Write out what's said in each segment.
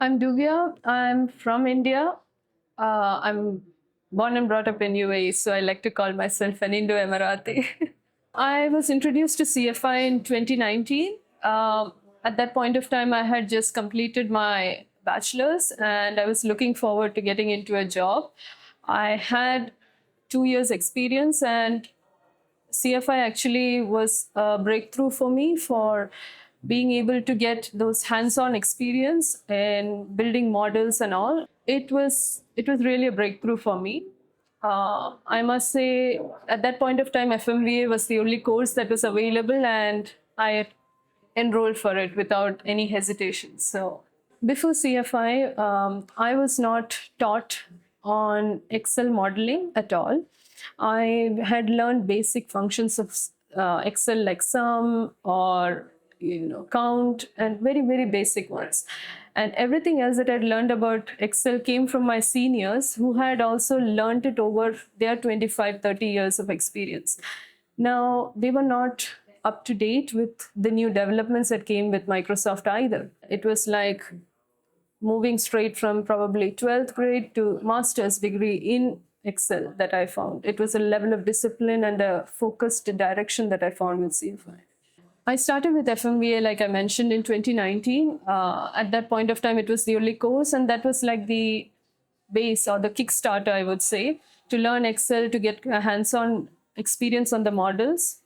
I'm Duvia. I'm from India. I'm born and brought up in UAE, so I like to call myself an Indo-Emirati. I was introduced to CFI in 2019. At that point of time, I had just completed my bachelor's and I was looking forward to getting into a job. I had 2 years experience, and CFI actually was a breakthrough for me for being able to get those hands-on experience in building models and all. It was really a breakthrough for me. I must say, at that point of time, FMVA was the only course that was available, and I enrolled for it without any hesitation. So before CFI, I was not taught on Excel modeling at all. I had learned basic functions of Excel, like sum or count, and very basic ones. And everything else that I'd learned about Excel came from my seniors, who had also learned it over their 25-30 years of experience. Now, they were not up to date with the new developments that came with Microsoft either. It was like moving straight from probably 12th grade to master's degree in Excel that I found. It was a level of discipline and a focused direction that I found with CFI. I started with FMVA, like I mentioned, in 2019. At that point of time, it was the only course, and that was like the base or the Kickstarter, I would say, to learn Excel, to get a hands-on experience on the models.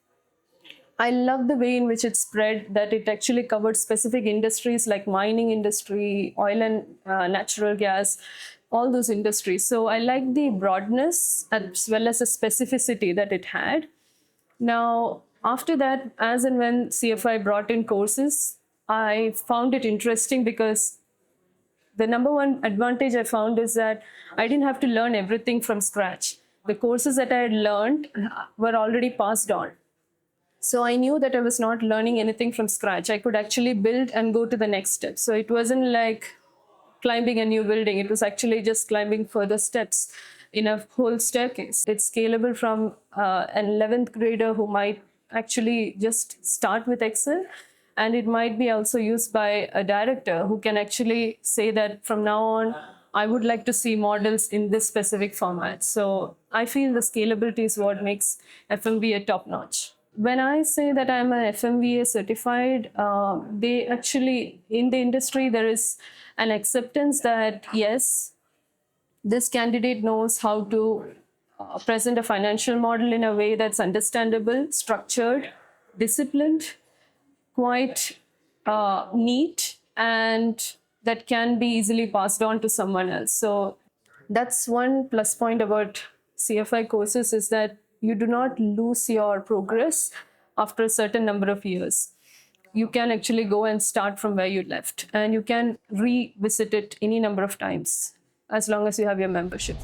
I love the way in which it spread, that it actually covered specific industries like mining industry, oil and natural gas, all those industries. So I like the broadness as well as the specificity that it had. Now, after that, as and when CFI brought in courses, I found it interesting because the number one advantage I found is that I didn't have to learn everything from scratch. The courses that I had learned were already passed on. So I knew that I was not learning anything from scratch. I could actually build and go to the next step. So it wasn't like climbing a new building. It was actually just climbing further steps in a whole staircase. It's scalable from an 11th grader who might actually just start with Excel. And it might be also used by a director who can actually say that from now on, I would like to see models in this specific format. So I feel the scalability is what makes FMVA top-notch. When I say that I'm an FMVA certified, they actually, in the industry, there is an acceptance that, yes, this candidate knows how to present a financial model in a way that's understandable, structured, disciplined, quite neat, and that can be easily passed on to someone else. So that's one plus point about CFI courses, is that you do not lose your progress after a certain number of years. You can actually go and start from where you left, and you can revisit it any number of times as long as you have your membership.